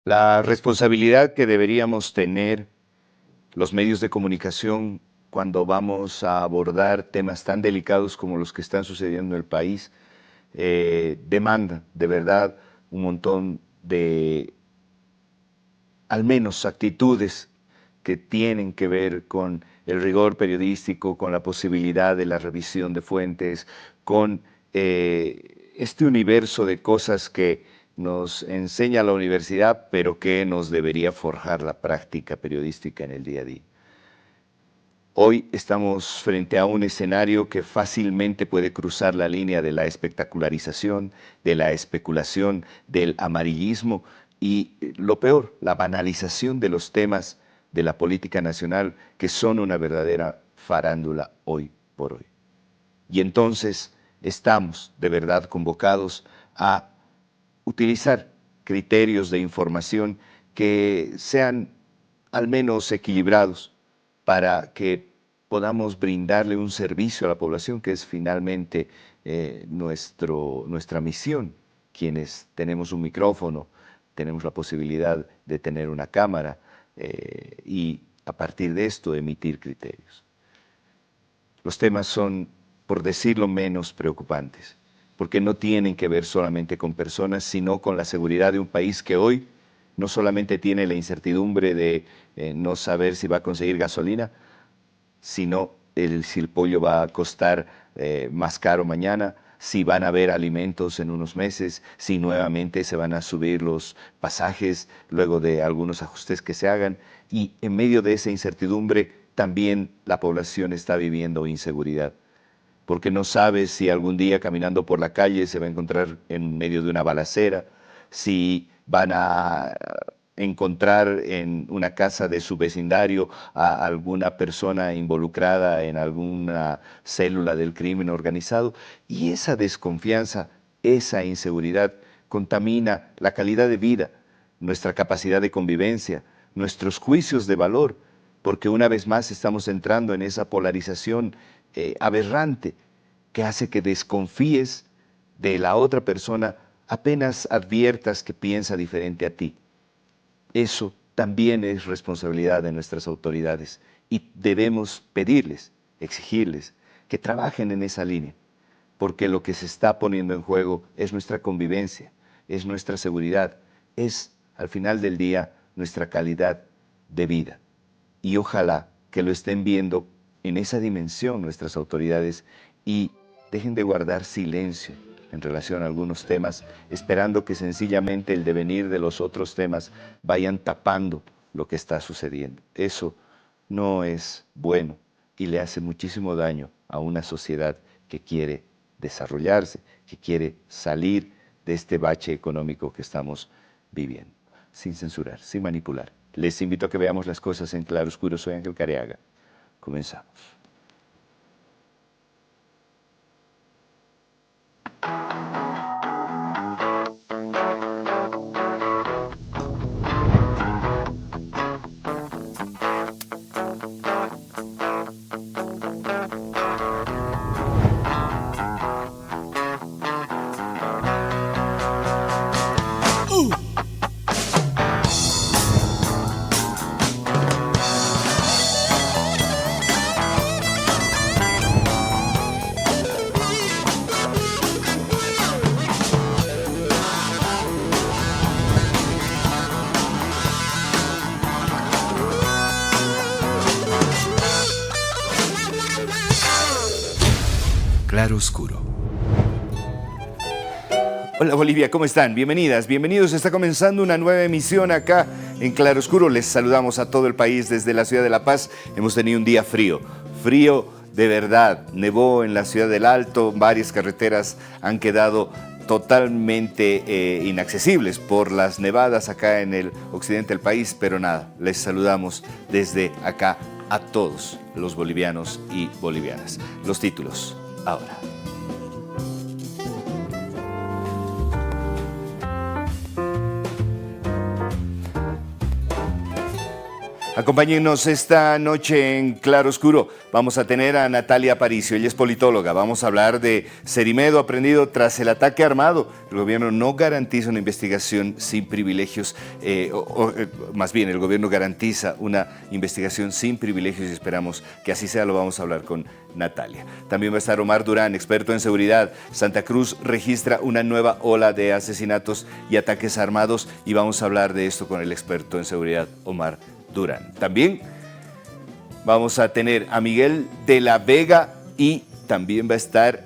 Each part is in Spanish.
La responsabilidad que deberíamos tener los medios de comunicación cuando vamos a abordar temas tan delicados como los que están sucediendo en el país, demanda de verdad un montón de, al menos, actitudes que tienen que ver con el rigor periodístico, con la posibilidad de la revisión de fuentes, con este universo de cosas que nos enseña la universidad, pero que nos debería forjar la práctica periodística en el día a día. Hoy estamos frente a un escenario que fácilmente puede cruzar la línea de la espectacularización, de la especulación, del amarillismo y, lo peor, la banalización de los temas de la política nacional que son una verdadera farándula hoy por hoy. Y entonces estamos de verdad convocados a utilizar criterios de información que sean al menos equilibrados para que podamos brindarle un servicio a la población, que es finalmente nuestra misión. Quienes tenemos un micrófono, tenemos la posibilidad de tener una cámara y a partir de esto emitir criterios. Los temas son, por decirlo menos, preocupantes, porque no tienen que ver solamente con personas, sino con la seguridad de un país que hoy no solamente tiene la incertidumbre de no saber si va a conseguir gasolina, sino si el pollo va a costar más caro mañana, si van a haber alimentos en unos meses, si nuevamente se van a subir los pasajes luego de algunos ajustes que se hagan. Y en medio de esa incertidumbre también la población está viviendo inseguridad, porque no sabe si algún día caminando por la calle se va a encontrar en medio de una balacera, si van a encontrar en una casa de su vecindario a alguna persona involucrada en alguna célula del crimen organizado. Y esa desconfianza, esa inseguridad contamina la calidad de vida, nuestra capacidad de convivencia, nuestros juicios de valor, porque una vez más estamos entrando en esa polarización aberrante que hace que desconfíes de la otra persona apenas adviertas que piensa diferente a ti. Eso también es responsabilidad de nuestras autoridades y debemos pedirles, exigirles que trabajen en esa línea, porque lo que se está poniendo en juego es nuestra convivencia, es nuestra seguridad, es al final del día nuestra calidad de vida. Y ojalá que lo estén viendo en esa dimensión nuestras autoridades y dejen de guardar silencio en relación a algunos temas, esperando que sencillamente el devenir de los otros temas vayan tapando lo que está sucediendo. Eso no es bueno y le hace muchísimo daño a una sociedad que quiere desarrollarse, que quiere salir de este bache económico que estamos viviendo, sin censurar, sin manipular. Les invito a que veamos las cosas en claroscuro. Soy Ángel Careaga. Comenzamos. Claroscuro. Hola Bolivia, ¿cómo están? Bienvenidas, bienvenidos. Está comenzando una nueva emisión acá en Claroscuro. Les saludamos a todo el país desde la ciudad de La Paz. Hemos tenido un día frío, frío de verdad. Nevó en la ciudad del Alto, varias carreteras han quedado totalmente inaccesibles por las nevadas acá en el occidente del país, pero nada, les saludamos desde acá a todos los bolivianos y bolivianas. Los títulos ahora. Acompáñennos esta noche en Claroscuro. Vamos a tener a Natalia Aparicio, ella es politóloga. Vamos a hablar de Cerimedo aprendido tras el ataque armado. El gobierno no garantiza una investigación sin privilegios, más bien el gobierno garantiza una investigación sin privilegios y esperamos que así sea. Lo vamos a hablar con Natalia. También va a estar Omar Durán, experto en seguridad. Santa Cruz registra una nueva ola de asesinatos y ataques armados y vamos a hablar de esto con el experto en seguridad, Omar Durán. También vamos a tener a Miguel de la Vega y también va a estar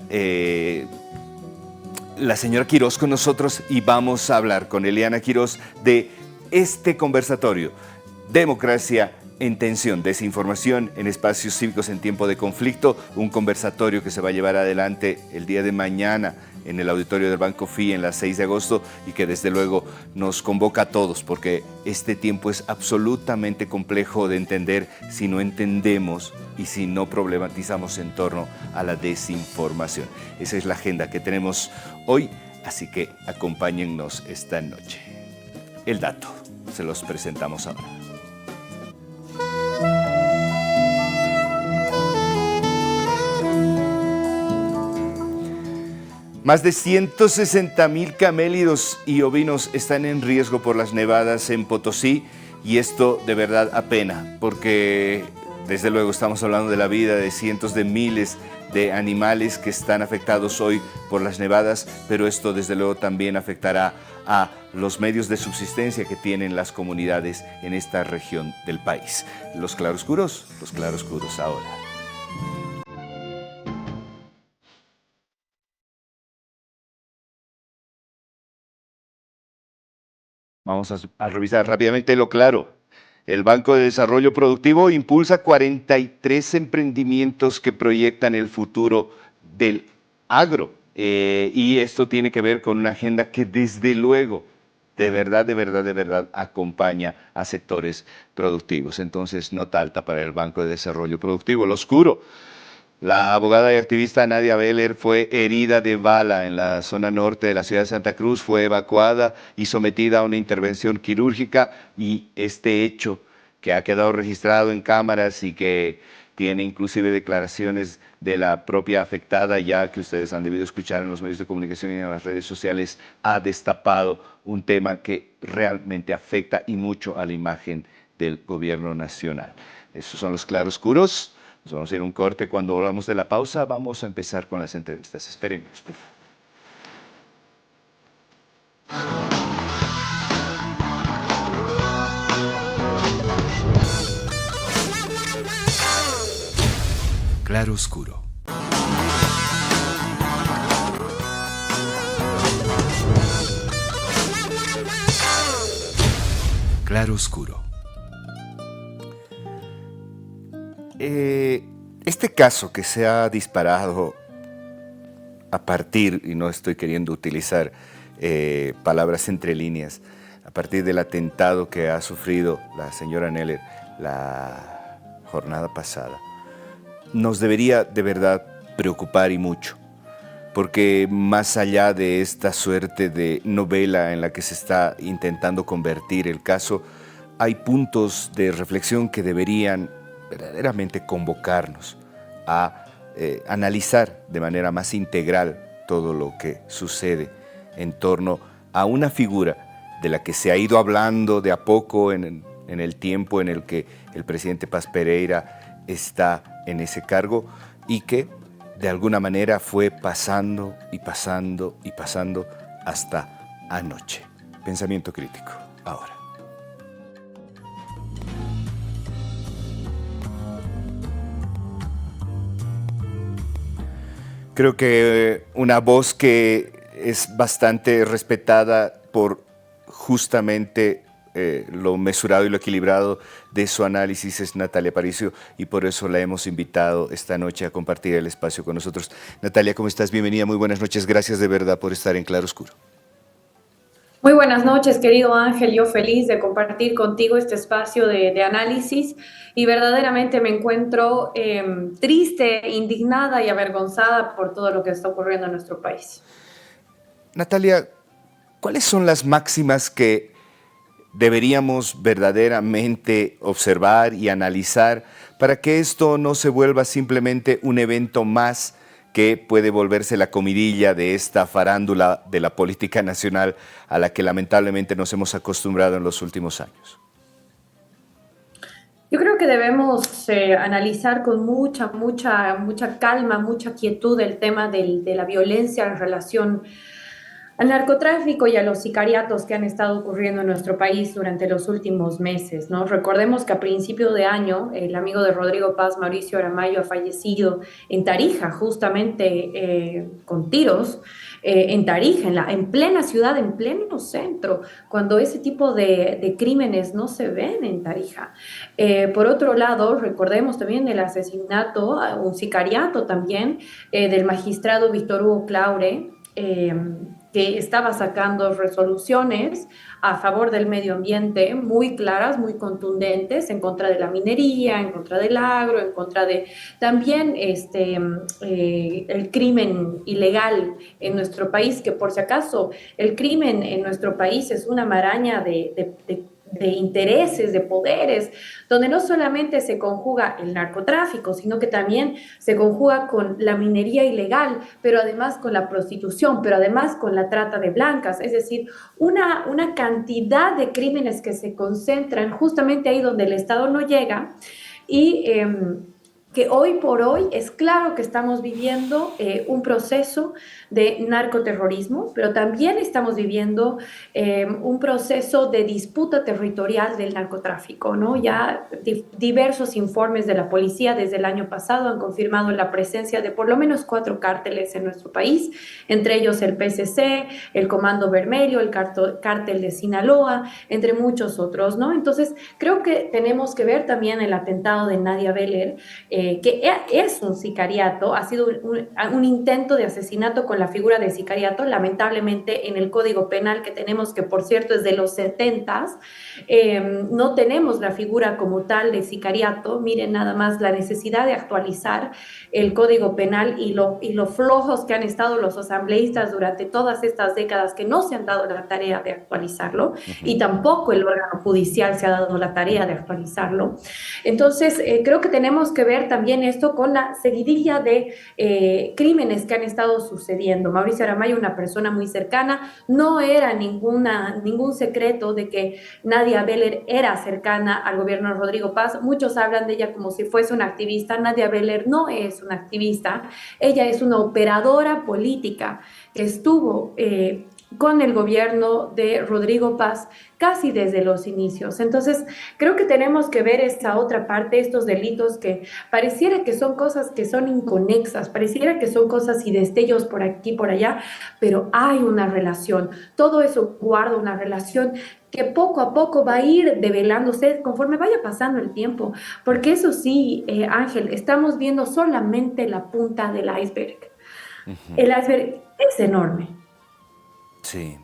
la señora Quiroz con nosotros y vamos a hablar con Eliana Quiroz de este conversatorio, Democracia en Tensión, Desinformación en Espacios Cívicos en Tiempo de Conflicto, un conversatorio que se va a llevar adelante el día de mañana en el auditorio del Banco FI en las 6 de agosto y que desde luego nos convoca a todos porque este tiempo es absolutamente complejo de entender si no entendemos y si no problematizamos en torno a la desinformación. Esa es la agenda que tenemos hoy, así que acompáñennos esta noche. El dato, se los presentamos ahora. Más de 160,000 camélidos y ovinos están en riesgo por las nevadas en Potosí y esto de verdad apena, porque desde luego estamos hablando de la vida de cientos de miles de animales que están afectados hoy por las nevadas, pero esto desde luego también afectará a los medios de subsistencia que tienen las comunidades en esta región del país. Los claroscuros ahora. Vamos a revisar rápidamente lo claro. El Banco de Desarrollo Productivo impulsa 43 emprendimientos que proyectan el futuro del agro. Y esto tiene que ver con una agenda que desde luego, de verdad, acompaña a sectores productivos. Entonces, nota alta para el Banco de Desarrollo Productivo. Lo oscuro. La abogada y activista Nadia Beller fue herida de bala en la zona norte de la ciudad de Santa Cruz, fue evacuada y sometida a una intervención quirúrgica y este hecho que ha quedado registrado en cámaras y que tiene inclusive declaraciones de la propia afectada, ya que ustedes han debido escuchar en los medios de comunicación y en las redes sociales, ha destapado un tema que realmente afecta y mucho a la imagen del gobierno nacional. Esos son los claroscuros. Nos vamos a ir a un corte. Cuando volvamos de la pausa, vamos a empezar con las entrevistas. Espérenos. Claroscuro. Claroscuro. Este caso que se ha disparado a partir, y no estoy queriendo utilizar palabras entre líneas, a partir del atentado que ha sufrido la señora Neller la jornada pasada, nos debería de verdad preocupar y mucho, porque más allá de esta suerte de novela en la que se está intentando convertir el caso, hay puntos de reflexión que deberían verdaderamente convocarnos a analizar de manera más integral todo lo que sucede en torno a una figura de la que se ha ido hablando de a poco en el tiempo en el que el presidente Paz Pereira está en ese cargo y que de alguna manera fue pasando hasta anoche. Pensamiento crítico, ahora. Creo que una voz que es bastante respetada por justamente lo mesurado y lo equilibrado de su análisis es Natalia Aparicio y por eso la hemos invitado esta noche a compartir el espacio con nosotros. Natalia, ¿cómo estás? Bienvenida, muy buenas noches. Gracias de verdad por estar en Claroscuro. Muy buenas noches, querido Ángel. Yo feliz de compartir contigo este espacio de análisis y verdaderamente me encuentro triste, indignada y avergonzada por todo lo que está ocurriendo en nuestro país. Natalia, ¿cuáles son las máximas que deberíamos verdaderamente observar y analizar para que esto no se vuelva simplemente un evento más que puede volverse la comidilla de esta farándula de la política nacional a la que lamentablemente nos hemos acostumbrado en los últimos años? Yo creo que debemos analizar con mucha calma, mucha quietud el tema de la violencia en relación al narcotráfico y a los sicariatos que han estado ocurriendo en nuestro país durante los últimos meses, ¿no? Recordemos que a principio de año el amigo de Rodrigo Paz, Mauricio Aramayo, ha fallecido en Tarija, justamente con tiros, en Tarija, en plena ciudad, en pleno centro, cuando ese tipo de crímenes no se ven en Tarija. Por otro lado, recordemos también el asesinato, un sicariato también, del magistrado Víctor Hugo Claure, que estaba sacando resoluciones a favor del medio ambiente muy claras, muy contundentes, en contra de la minería, en contra del agro, en contra de también el crimen ilegal en nuestro país, que por si acaso el crimen en nuestro país es una maraña de intereses, de poderes, donde no solamente se conjuga el narcotráfico, sino que también se conjuga con la minería ilegal, pero además con la prostitución, pero además con la trata de blancas, es decir, una cantidad de crímenes que se concentran justamente ahí donde el Estado no llega y que hoy por hoy es claro que estamos viviendo un proceso de narcoterrorismo, pero también estamos viviendo un proceso de disputa territorial del narcotráfico, ¿no? Ya diversos informes de la policía desde el año pasado han confirmado la presencia de por lo menos 4 cárteles en nuestro país, entre ellos el PCC, el Comando Vermelho, el cártel de Sinaloa, entre muchos otros, ¿no? Entonces, creo que tenemos que ver también el atentado de Nadia Beller, que es un sicariato, ha sido un intento de asesinato con la figura de sicariato, lamentablemente en el Código Penal que tenemos, que por cierto es de los 70s, no tenemos la figura como tal de sicariato. Miren nada más la necesidad de actualizar el Código Penal y lo flojos que han estado los asambleístas durante todas estas décadas que no se han dado la tarea de actualizarlo, y tampoco el órgano judicial se ha dado la tarea de actualizarlo. Entonces, creo que tenemos que ver también esto con la seguidilla de crímenes que han estado sucediendo. Mauricio Aramayo, una persona muy cercana, no era ningún secreto de que Nadia Beller era cercana al gobierno de Rodrigo Paz. Muchos hablan de ella como si fuese una activista. Nadia Beller no es una activista, ella es una operadora política que estuvo con el gobierno de Rodrigo Paz casi desde los inicios. Entonces, creo que tenemos que ver esta otra parte, estos delitos que pareciera que son cosas que son inconexas, pareciera que son cosas y destellos por aquí, por allá, pero hay una relación. Todo eso guarda una relación que poco a poco va a ir develándose conforme vaya pasando el tiempo, porque eso sí, Ángel, estamos viendo solamente la punta del iceberg. El iceberg es enorme. Sí.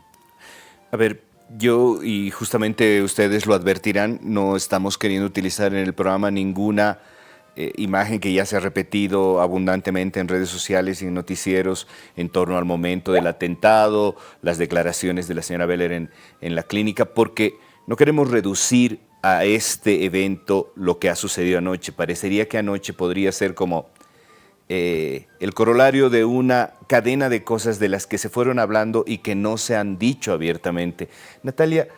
A ver, yo y justamente ustedes lo advertirán, no estamos queriendo utilizar en el programa ninguna imagen que ya se ha repetido abundantemente en redes sociales y en noticieros en torno al momento del atentado, las declaraciones de la señora Beller en la clínica, porque no queremos reducir a este evento lo que ha sucedido anoche. Parecería que anoche podría ser como el corolario de una cadena de cosas de las que se fueron hablando y que no se han dicho abiertamente. Natalia,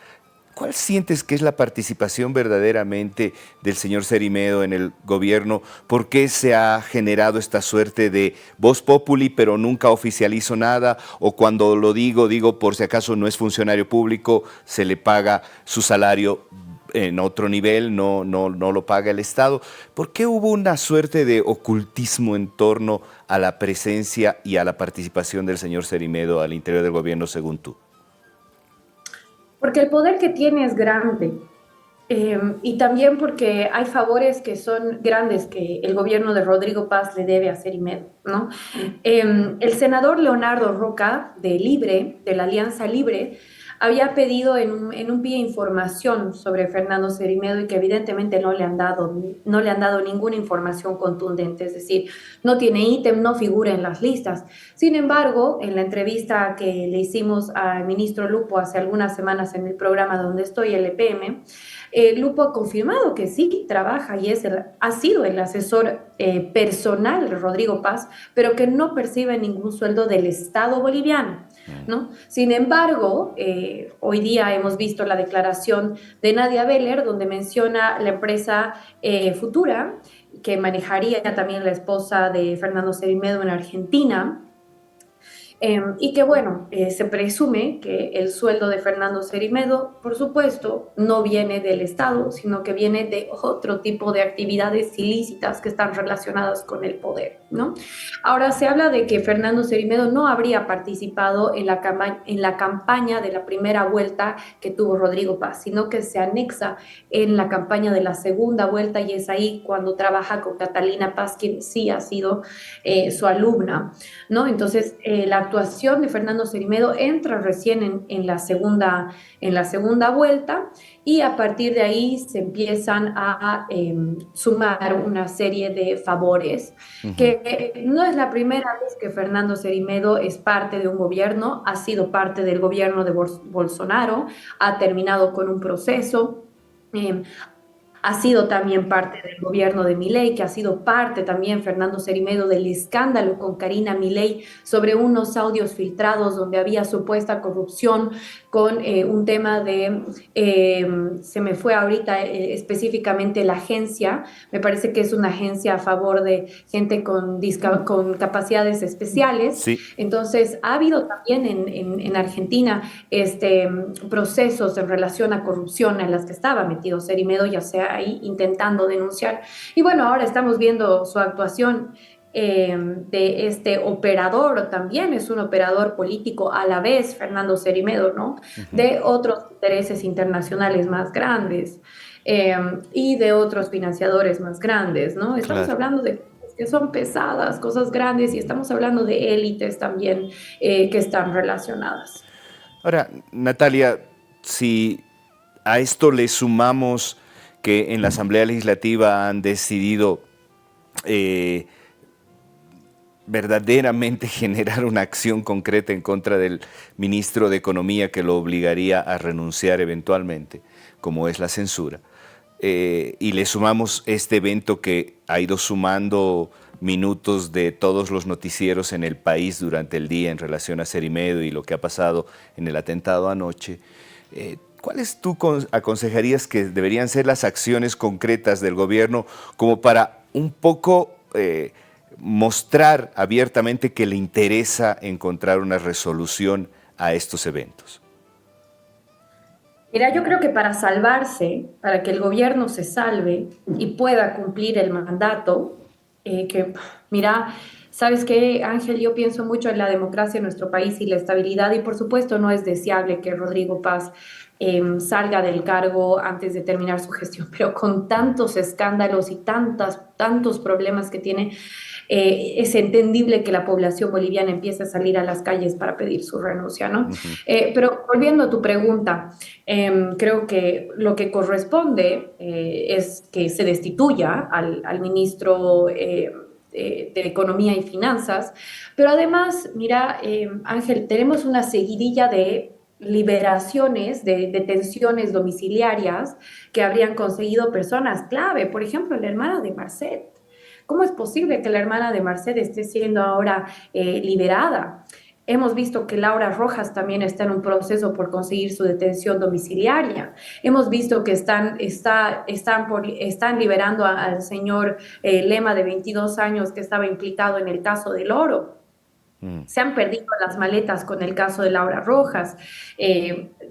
¿cuál sientes que es la participación verdaderamente del señor Cerimedo en el gobierno? ¿Por qué se ha generado esta suerte de voz populi, pero nunca oficializo nada? O cuando lo digo por si acaso no es funcionario público, se le paga su salario en otro nivel, no lo paga el Estado. ¿Por qué hubo una suerte de ocultismo en torno a la presencia y a la participación del señor Cerimedo al interior del gobierno, según tú? Porque el poder que tiene es grande. Y también porque hay favores que son grandes que el gobierno de Rodrigo Paz le debe a Cerimedo, ¿no? El senador Leonardo Roca, de Libre, de la Alianza Libre, había pedido en un pie información sobre Fernando Cerimedo y que evidentemente no le han dado ninguna información contundente, es decir, no tiene ítem, no figura en las listas. Sin embargo, en la entrevista que le hicimos al ministro Lupo hace algunas semanas en el programa donde estoy, el EPM, Lupo ha confirmado que sí trabaja y ha sido el asesor personal de Rodrigo Paz, pero que no percibe ningún sueldo del Estado boliviano, ¿no? Sin embargo, hoy día hemos visto la declaración de Nadia Beller, donde menciona la empresa Futura, que manejaría también la esposa de Fernando Cerimedo en Argentina. Y que bueno, se presume que el sueldo de Fernando Cerimedo, por supuesto, no viene del Estado, sino que viene de otro tipo de actividades ilícitas que están relacionadas con el poder, ¿no? Ahora se habla de que Fernando Cerimedo no habría participado en la campaña de la primera vuelta que tuvo Rodrigo Paz, sino que se anexa en la campaña de la segunda vuelta y es ahí cuando trabaja con Catalina Paz, quien sí ha sido su alumna, ¿no? Entonces, la actuación de Fernando Cerimedo entra recién en la segunda vuelta y a partir de ahí se empiezan a sumar una serie de favores, que no es la primera vez que Fernando Cerimedo es parte de un gobierno, ha sido parte del gobierno de Bolsonaro, ha terminado con un proceso. Eh, ha sido también parte del gobierno de Milei, que ha sido parte también Fernando Cerimedo del escándalo con Karina Milei sobre unos audios filtrados donde había supuesta corrupción con un tema se me fue ahorita específicamente la agencia, me parece que es una agencia a favor de gente con capacidades especiales. Sí. Entonces, ha habido también en Argentina procesos en relación a corrupción en las que estaba metido Cerimedo, ya sea ahí intentando denunciar. Y bueno, ahora estamos viendo su actuación de este operador, también es un operador político a la vez, Fernando Cerimedo, ¿no? De otros intereses internacionales más grandes y de otros financiadores más grandes, ¿no? Estamos Claro. hablando de que son pesadas, cosas grandes, y estamos hablando de élites también que están relacionadas. Ahora, Natalia, si a esto le sumamos que en la Asamblea Legislativa han decidido eh, verdaderamente generar una acción concreta en contra del ministro de Economía que lo obligaría a renunciar eventualmente, como es la censura, y le sumamos este evento que ha ido sumando minutos de todos los noticieros en el país durante el día en relación a Cerimedo y lo que ha pasado en el atentado anoche, ¿cuáles tú aconsejarías que deberían ser las acciones concretas del gobierno como para un poco mostrar abiertamente que le interesa encontrar una resolución a estos eventos? Mira, yo creo que para salvarse, para que el gobierno se salve y pueda cumplir el mandato, mira, ¿sabes qué, Ángel? Yo pienso mucho en la democracia en nuestro país y la estabilidad y por supuesto no es deseable que Rodrigo Paz salga del cargo antes de terminar su gestión, pero con tantos escándalos y tantos problemas que tiene, es entendible que la población boliviana empiece a salir a las calles para pedir su renuncia, ¿no? Pero volviendo a tu pregunta, creo que lo que corresponde es que se destituya al ministro de Economía y Finanzas, pero además, mira, Ángel, tenemos una seguidilla de liberaciones de detenciones domiciliarias que habrían conseguido personas clave, por ejemplo, la hermana de Marcet. ¿Cómo es posible que la hermana de Marcet esté siendo ahora liberada? Hemos visto que Laura Rojas también está en un proceso por conseguir su detención domiciliaria. Hemos visto que están liberando al señor Lema de 22 años que estaba implicado en el caso del oro. Se han perdido las maletas con el caso de Laura Rojas,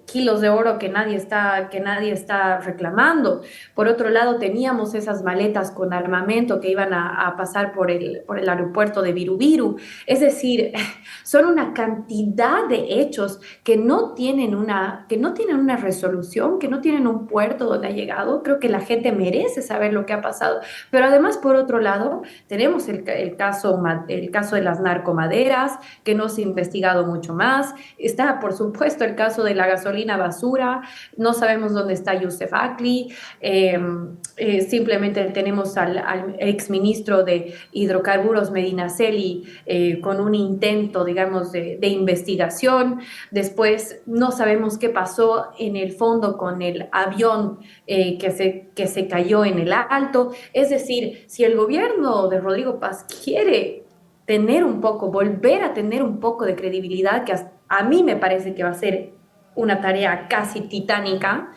kilos de oro que nadie está reclamando. Por otro lado, teníamos esas maletas con armamento que iban a pasar por el aeropuerto de Virubiru. Es decir, son una cantidad de hechos que no tienen una resolución, que no tienen un puerto donde ha llegado. Creo que la gente merece saber lo que ha pasado. Pero además, por otro lado, tenemos el caso de las narcomaderas, que no se ha investigado mucho más. Está, por supuesto, el caso de la gasolina gasolina basura, no sabemos dónde está Youssef Akli, simplemente tenemos al exministro de Hidrocarburos Medinaceli con un intento, digamos, de investigación. Después no sabemos qué pasó en el fondo con el avión que se cayó en el Alto. Es decir, si el gobierno de Rodrigo Paz quiere tener un poco, volver a tener un poco de credibilidad, que a mí me parece que va a ser una tarea casi titánica,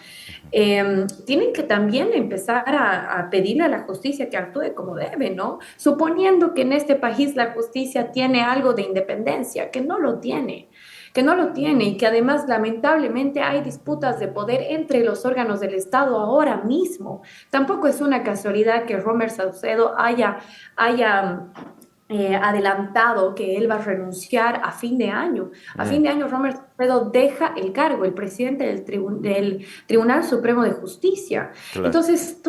tienen que también empezar a pedirle a la justicia que actúe como debe, ¿no? Suponiendo que en este país la justicia tiene algo de independencia, que no lo tiene y que además lamentablemente hay disputas de poder entre los órganos del Estado ahora mismo. Tampoco es una casualidad que Romer Saucedo haya adelantado que él va a renunciar a fin de año. A fin de año, Romer Saucedo deja el cargo, el presidente del Tribunal Supremo de Justicia. Claro. Entonces,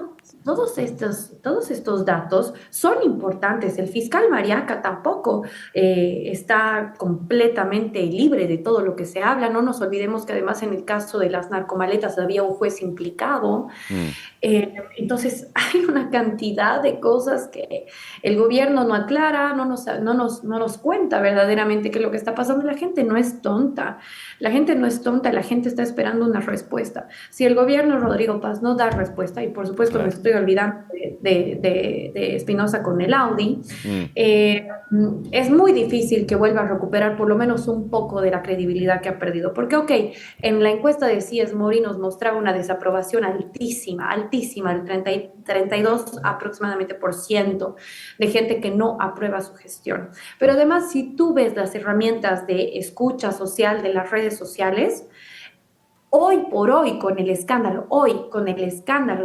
todos estos datos son importantes. El fiscal Mariaca tampoco está completamente libre de todo lo que se habla. No nos olvidemos que además en el caso de las narcomaletas había un juez implicado. Mm. Entonces, hay una cantidad de cosas que el gobierno no aclara, no nos cuenta verdaderamente qué es lo que está pasando. La gente no es tonta, la gente no es tonta, la gente está esperando una respuesta. Si el gobierno de Rodrigo Paz no da respuesta, y por supuesto me Claro. estoy olvidando de Espinosa con el Audi, Mm. es muy difícil que vuelva a recuperar por lo menos un poco de la credibilidad que ha perdido. Porque, ok, en la encuesta de CIES Mori nos mostraba una desaprobación altísima, altísima, el 32 aproximadamente por ciento de gente que no aprueba su gestión. Pero además, si tú ves las herramientas de escucha social de las redes sociales, hoy por hoy con el escándalo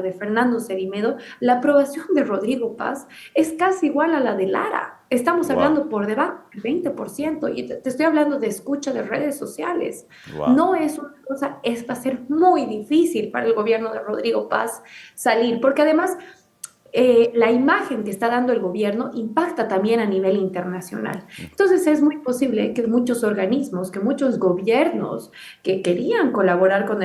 de Fernando Cerimedo, la aprobación de Rodrigo Paz es casi igual a la de Lara. Estamos Wow. hablando por debajo del 20% y te estoy hablando de escucha de redes sociales. Wow. No es una cosa, va a ser muy difícil para el gobierno de Rodrigo Paz salir, porque además la imagen que está dando el gobierno impacta también a nivel internacional. Entonces es muy posible que muchos organismos, que muchos gobiernos que querían colaborar con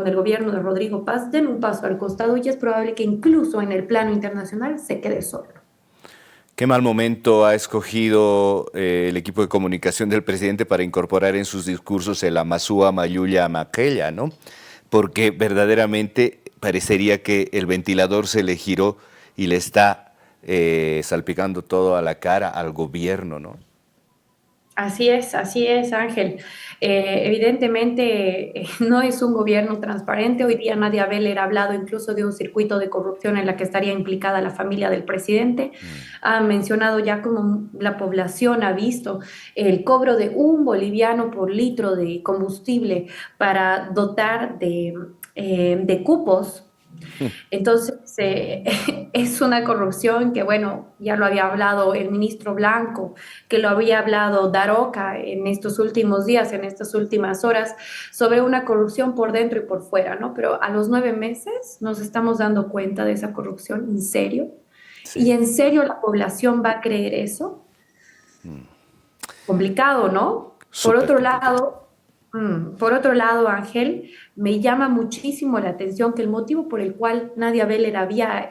el gobierno de Rodrigo Paz den un paso al costado y es probable que incluso en el plano internacional se quede solo. Qué mal momento ha escogido el equipo de comunicación del presidente para incorporar en sus discursos el Amazúa Mayuya Maquella, ¿no? Porque verdaderamente parecería que el ventilador se le giró y le está salpicando todo a la cara al gobierno, ¿no? Así es, Ángel. Evidentemente no es un gobierno transparente. Hoy día Nadia Beller ha hablado incluso de un circuito de corrupción en la que estaría implicada la familia del presidente. Ha mencionado ya cómo la población ha visto el cobro de 1 boliviano por litro de combustible para dotar de cupos. Entonces, es una corrupción que, bueno, ya lo había hablado el ministro Blanco, que lo había hablado Daroca en estos últimos días, en estas últimas horas, sobre una corrupción por dentro y por fuera, ¿no? Pero a los 9 meses nos estamos dando cuenta de esa corrupción, ¿en serio? Sí. ¿Y en serio la población va a creer eso? Complicado, ¿no? Súper complicado. Por otro lado, Ángel, me llama muchísimo la atención que el motivo por el cual Nadia Beller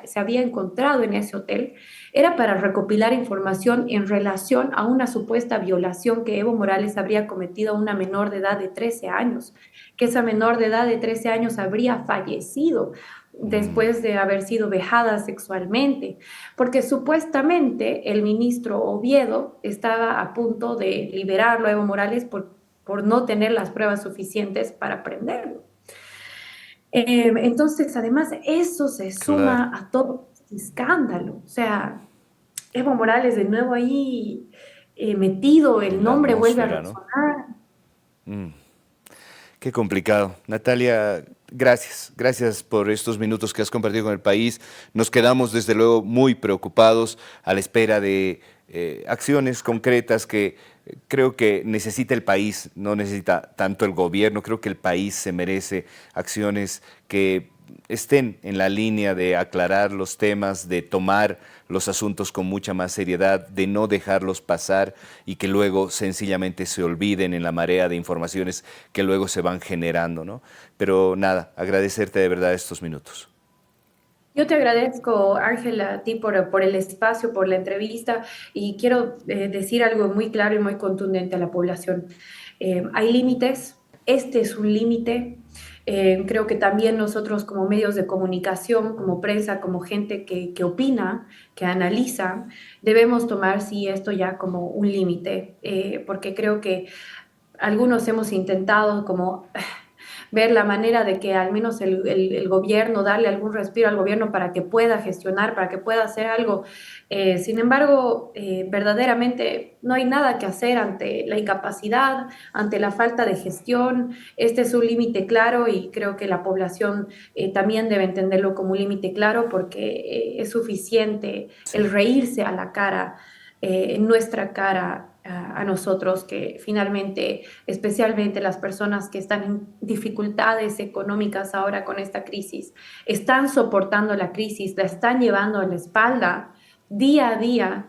se había encontrado en ese hotel era para recopilar información en relación a una supuesta violación que Evo Morales habría cometido a una menor de edad de 13 años, que esa menor de edad de 13 años habría fallecido después de haber sido vejada sexualmente, porque supuestamente el ministro Oviedo estaba a punto de liberarlo a Evo Morales por no tener las pruebas suficientes para prenderlo. Entonces, además, eso se Claro. suma a todo este escándalo. O sea, Evo Morales de nuevo ahí metido, el En la nombre vuelve a atmósfera, ¿no? resonar. Mm. Qué complicado. Natalia, gracias. Gracias por estos minutos que has compartido con el país. Nos quedamos desde luego muy preocupados a la espera de acciones concretas que creo que necesita el país, no necesita tanto el gobierno. Creo que el país se merece acciones que estén en la línea de aclarar los temas, de tomar los asuntos con mucha más seriedad, de no dejarlos pasar y que luego sencillamente se olviden en la marea de informaciones que luego se van generando, ¿no? Pero nada, agradecerte de verdad estos minutos. Yo te agradezco, Ángela, a ti por el espacio, por la entrevista y quiero decir algo muy claro y muy contundente a la población. Hay límites, este es un límite. Creo que también nosotros como medios de comunicación, como prensa, como gente que opina, que analiza, debemos tomar sí esto ya como un límite, porque creo que algunos hemos intentado como ver la manera de que al menos el gobierno, darle algún respiro al gobierno para que pueda gestionar, para que pueda hacer algo. Sin embargo, verdaderamente no hay nada que hacer ante la incapacidad, ante la falta de gestión. Este es un límite claro y creo que la población también debe entenderlo como un límite claro porque es suficiente Sí. el reírse a la cara, en nuestra cara a nosotros, que finalmente, especialmente las personas que están en dificultades económicas ahora con esta crisis, están soportando la crisis, la están llevando en la espalda día a día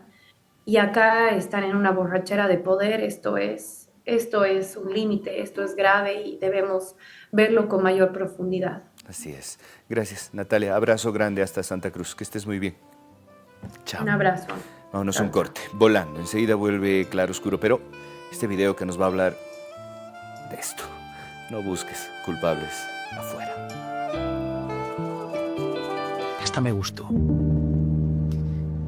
y acá están en una borrachera de poder. Esto es un límite, esto es grave y debemos verlo con mayor profundidad. Así es. Gracias, Natalia. Abrazo grande hasta Santa Cruz. Que estés muy bien. Chao. Un abrazo. Vámonos a un Chao, chao. corte. Volando. Enseguida vuelve Claro Oscuro. Pero este video que nos va a hablar de esto. No busques culpables afuera. Esta me gustó.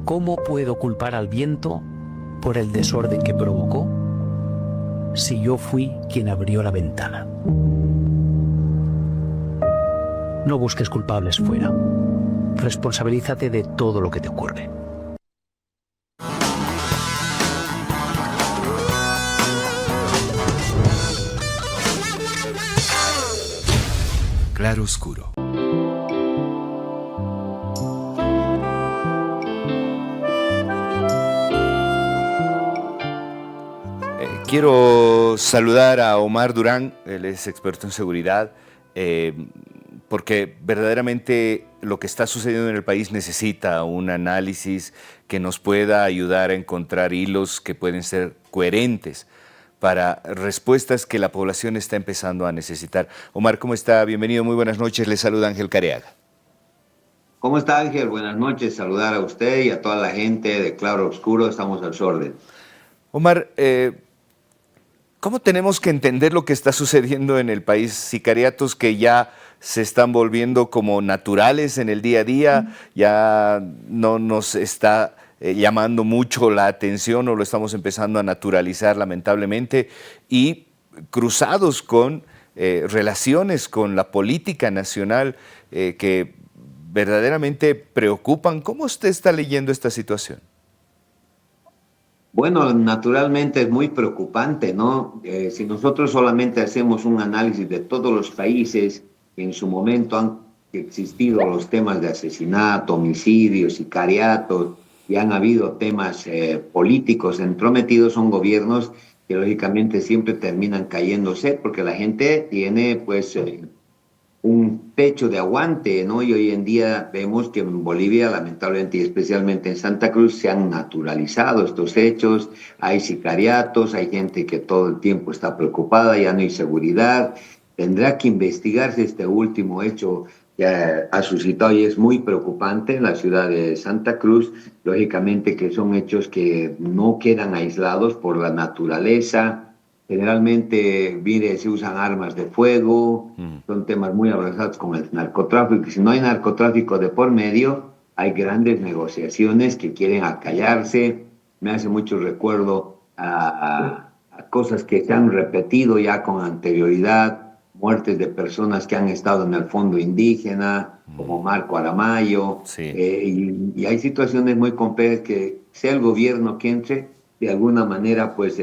¿Cómo puedo culpar al viento por el desorden que provocó si yo fui quien abrió la ventana? No busques culpables fuera. Responsabilízate de todo lo que te ocurre. Claro Oscuro. Quiero saludar a Omar Durán, él es experto en seguridad, porque verdaderamente lo que está sucediendo en el país necesita un análisis que nos pueda ayudar a encontrar hilos que pueden ser coherentes para respuestas que la población está empezando a necesitar. Omar, ¿cómo está? Bienvenido, muy buenas noches, le saluda Ángel Careaga. ¿Cómo está, Ángel? Buenas noches, saludar a usted y a toda la gente de Claro Oscuro, estamos a su orden. Omar, ¿cómo tenemos que entender lo que está sucediendo en el país? Sicariatos que ya se están volviendo como naturales en el día a día, ya no nos está llamando mucho la atención o lo estamos empezando a naturalizar lamentablemente, y cruzados con relaciones con la política nacional que verdaderamente preocupan. ¿Cómo usted está leyendo esta situación? Bueno, naturalmente es muy preocupante, ¿no? Si nosotros solamente hacemos un análisis de todos los países que en su momento han existido los temas de asesinato, homicidios, sicariatos, y han habido temas políticos entrometidos, son gobiernos que lógicamente siempre terminan cayéndose porque la gente tiene pues un techo de aguante, ¿no? Y hoy en día vemos que en Bolivia, lamentablemente, y especialmente en Santa Cruz, se han naturalizado estos hechos, hay sicariatos, hay gente que todo el tiempo está preocupada, ya no hay seguridad. Tendrá que investigarse este último hecho que ha suscitado y es muy preocupante en la ciudad de Santa Cruz, lógicamente que son hechos que no quedan aislados por la naturaleza. Generalmente, mire, se usan armas de fuego, son temas muy abrazados con el narcotráfico. Y si no hay narcotráfico de por medio, hay grandes negociaciones que quieren acallarse. Me hace mucho recuerdo a cosas que se han repetido ya con anterioridad, muertes de personas que han estado en el fondo indígena, como Marco Aramayo. Sí. Y hay situaciones muy complejas que sea el gobierno que entre, de alguna manera, pues,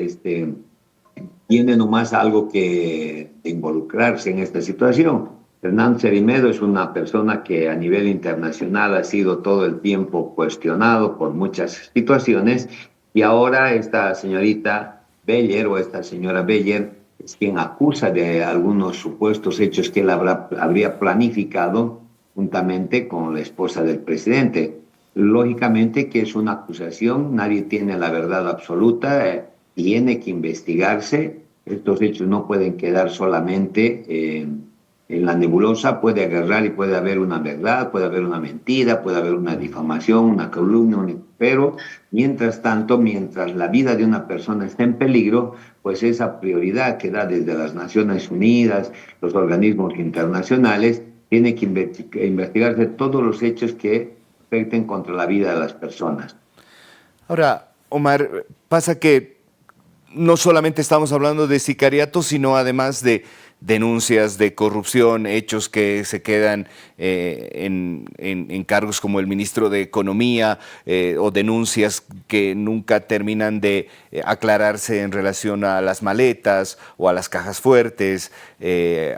tiene nomás algo que involucrarse en esta situación. Hernán Cerimedo es una persona que a nivel internacional ha sido todo el tiempo cuestionado por muchas situaciones y ahora esta señorita Beller o esta señora Beller es quien acusa de algunos supuestos hechos que él habría planificado juntamente con la esposa del presidente. Lógicamente que es una acusación, nadie tiene la verdad absoluta, tiene que investigarse. Estos hechos no pueden quedar solamente en la nebulosa, puede agarrar y puede haber una verdad, puede haber una mentira, puede haber una difamación, una calumnia, pero mientras tanto, mientras la vida de una persona está en peligro, pues esa prioridad que da desde las Naciones Unidas, los organismos internacionales, tiene que investigarse todos los hechos que afecten contra la vida de las personas. Ahora, Omar, pasa que no solamente estamos hablando de sicariato, sino además de denuncias de corrupción, hechos que se quedan en cargos como el ministro de Economía, o denuncias que nunca terminan de aclararse en relación a las maletas o a las cajas fuertes,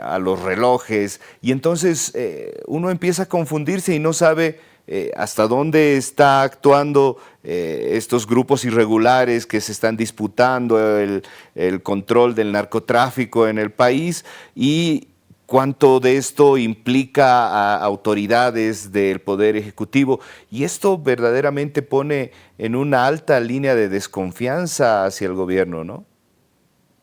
a los relojes, y entonces uno empieza a confundirse y no sabe hasta dónde está actuando estos grupos irregulares que se están disputando el control del narcotráfico en el país, y cuánto de esto implica a autoridades del Poder Ejecutivo. Y esto verdaderamente pone en una alta línea de desconfianza hacia el gobierno, ¿no?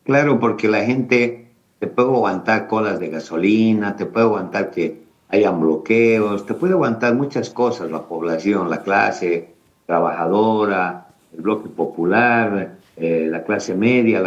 Claro, porque la gente te puede aguantar colas de gasolina, te puede aguantar que hayan bloqueos, te puede aguantar muchas cosas, la población, la clase trabajadora, el bloque popular, la clase media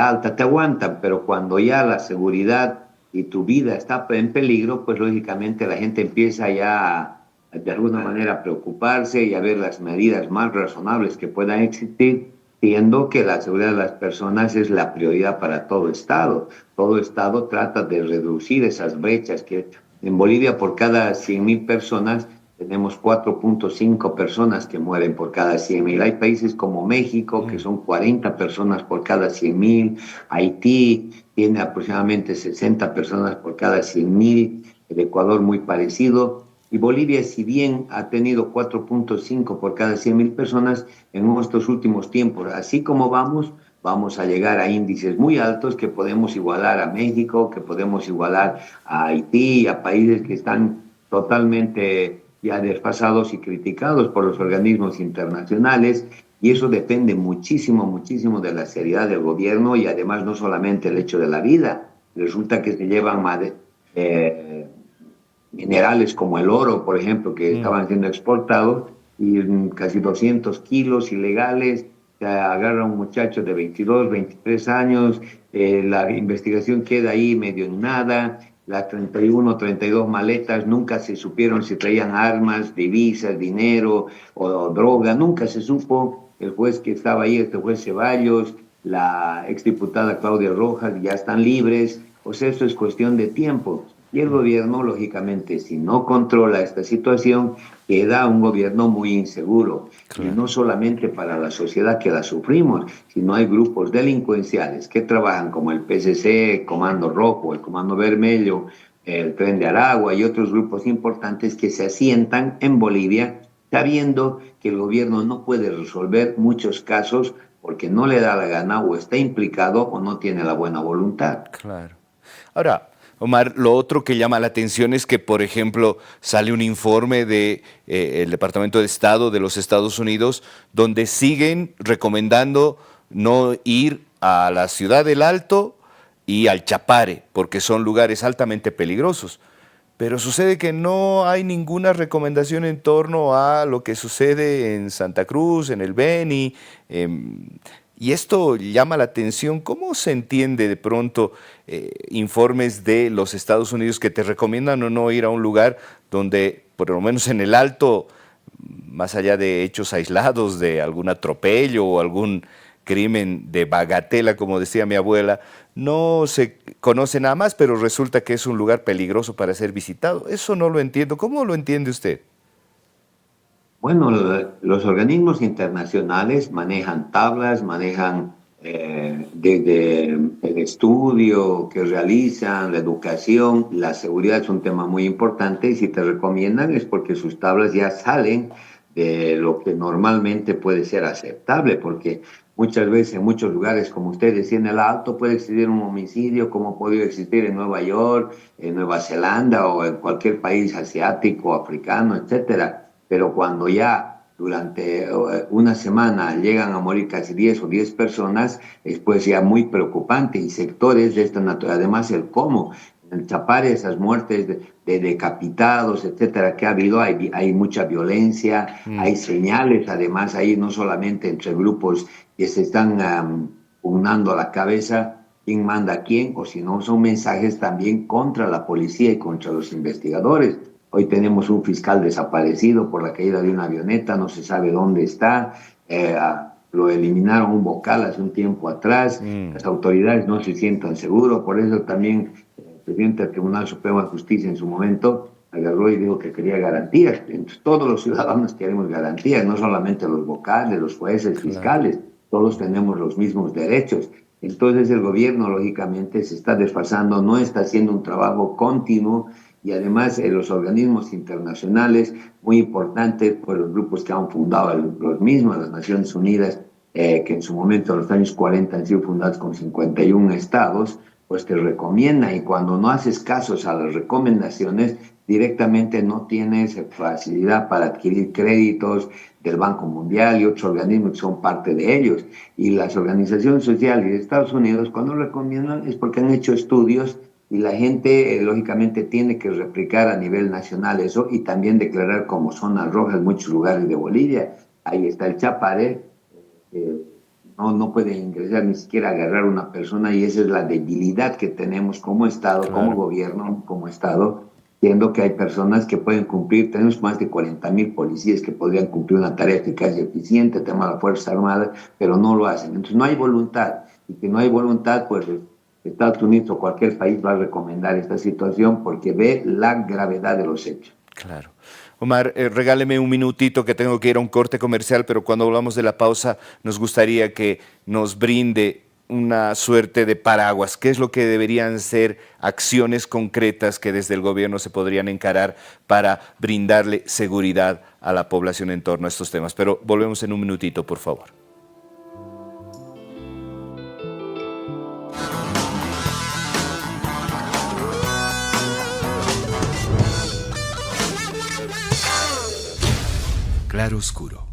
alta, te aguantan, pero cuando ya la seguridad y tu vida está en peligro, pues lógicamente la gente empieza ya de alguna manera a preocuparse y a ver las medidas más razonables que puedan existir, siendo que la seguridad de las personas es la prioridad para todo Estado. Todo Estado trata de reducir esas brechas que en Bolivia por cada 100.000 personas tenemos 4.5 personas que mueren por cada 100.000. Hay países como México que son 40 personas por cada 100.000. Haití tiene aproximadamente 60 personas por cada 100.000. El Ecuador muy parecido. Y Bolivia, si bien ha tenido 4.5 por cada 100.000 personas en estos últimos tiempos, así como vamos a llegar a índices muy altos que podemos igualar a México, que podemos igualar a Haití, a países que están totalmente ya desfasados y criticados por los organismos internacionales, y eso depende muchísimo, muchísimo de la seriedad del gobierno, y además no solamente el hecho de la vida, resulta que se llevan minerales como el oro, por ejemplo, que estaban siendo exportados, y casi 200 kilos ilegales. Se agarra a un muchacho de 22, 23 años, la investigación queda ahí medio en nada, las 31, 32 maletas nunca se supieron si traían armas, divisas, dinero o droga, nunca se supo. El juez que estaba ahí, este juez Ceballos, la exdiputada Claudia Rojas, ya están libres. O sea, esto es cuestión de tiempo. Y el gobierno, lógicamente, si no controla esta situación, queda un gobierno muy inseguro. Claro. Y no solamente para la sociedad que la sufrimos, sino hay grupos delincuenciales que trabajan como el PCC, Comando Rojo, el Comando Vermelho, el Tren de Aragua y otros grupos importantes que se asientan en Bolivia, sabiendo que el gobierno no puede resolver muchos casos porque no le da la gana, o está implicado o no tiene la buena voluntad. Claro. Ahora, Omar, lo otro que llama la atención es que, por ejemplo, sale un informe del Departamento de Estado de los Estados Unidos donde siguen recomendando no ir a la Ciudad del Alto y al Chapare, porque son lugares altamente peligrosos. Pero sucede que no hay ninguna recomendación en torno a lo que sucede en Santa Cruz, en el Beni, y esto llama la atención. ¿Cómo se entiende de pronto informes de los Estados Unidos que te recomiendan o no ir a un lugar donde, por lo menos en el Alto, más allá de hechos aislados, de algún atropello o algún crimen de bagatela, como decía mi abuela, no se conoce nada más, pero resulta que es un lugar peligroso para ser visitado? Eso no lo entiendo. ¿Cómo lo entiende usted? Bueno, los organismos internacionales manejan tablas, manejan desde el estudio que realizan, la educación, la seguridad es un tema muy importante, y si te recomiendan es porque sus tablas ya salen de lo que normalmente puede ser aceptable, porque muchas veces en muchos lugares, como usted decía, en el Alto puede existir un homicidio, como puede existir en Nueva York, en Nueva Zelanda o en cualquier país asiático, africano, etcétera. Pero cuando ya durante una semana llegan a morir casi 10 o 10 personas, es pues ya muy preocupante y sectores de esta naturaleza, además el cómo. En el Chapare, esas muertes de decapitados, etcétera, que ha habido, hay mucha violencia, hay señales, además, ahí no solamente entre grupos que se están pugnando a la cabeza quién manda a quién, o si no, son mensajes también contra la policía y contra los investigadores. Hoy tenemos un fiscal desaparecido por la caída de una avioneta, no se sabe dónde está. Lo eliminaron un vocal hace un tiempo atrás. Las autoridades no se sientan seguros, por eso también el presidente del Tribunal Supremo de Justicia en su momento agarró y dijo que quería garantías. Entonces, todos los ciudadanos queremos garantías, no solamente los vocales, los jueces, fiscales, todos tenemos los mismos derechos. Entonces el gobierno, lógicamente, se está desfasando, no está haciendo un trabajo continuo y además los organismos internacionales, muy importantes, pues los grupos que han fundado los mismos, las Naciones Unidas, que en su momento, en los años 40, han sido fundados con 51 estados, pues te recomiendan y cuando no haces casos a las recomendaciones, directamente no tienes facilidad para adquirir créditos del Banco Mundial y otros organismos que son parte de ellos. Y las organizaciones sociales de Estados Unidos, cuando recomiendan, es porque han hecho estudios y la gente, lógicamente, tiene que replicar a nivel nacional eso y también declarar como zonas rojas muchos lugares de Bolivia. Ahí está el Chapare, no puede ingresar ni siquiera agarrar una persona y esa es la debilidad que tenemos como Estado, como gobierno, como Estado, siendo que hay personas que pueden cumplir, tenemos más de 40,000 policías que podrían cumplir una tarea eficaz y eficiente, tema de la Fuerza Armada, pero no lo hacen. Entonces no hay voluntad, y que no hay voluntad, pues Estados Unidos o cualquier país va a recomendar esta situación porque ve la gravedad de los hechos. Claro. Omar, regáleme un minutito que tengo que ir a un corte comercial, pero cuando hablamos de la pausa nos gustaría que nos brinde una suerte de paraguas. ¿Qué es lo que deberían ser acciones concretas que desde el gobierno se podrían encarar para brindarle seguridad a la población en torno a estos temas? Pero volvemos en un minutito, por favor. Claro Oscuro.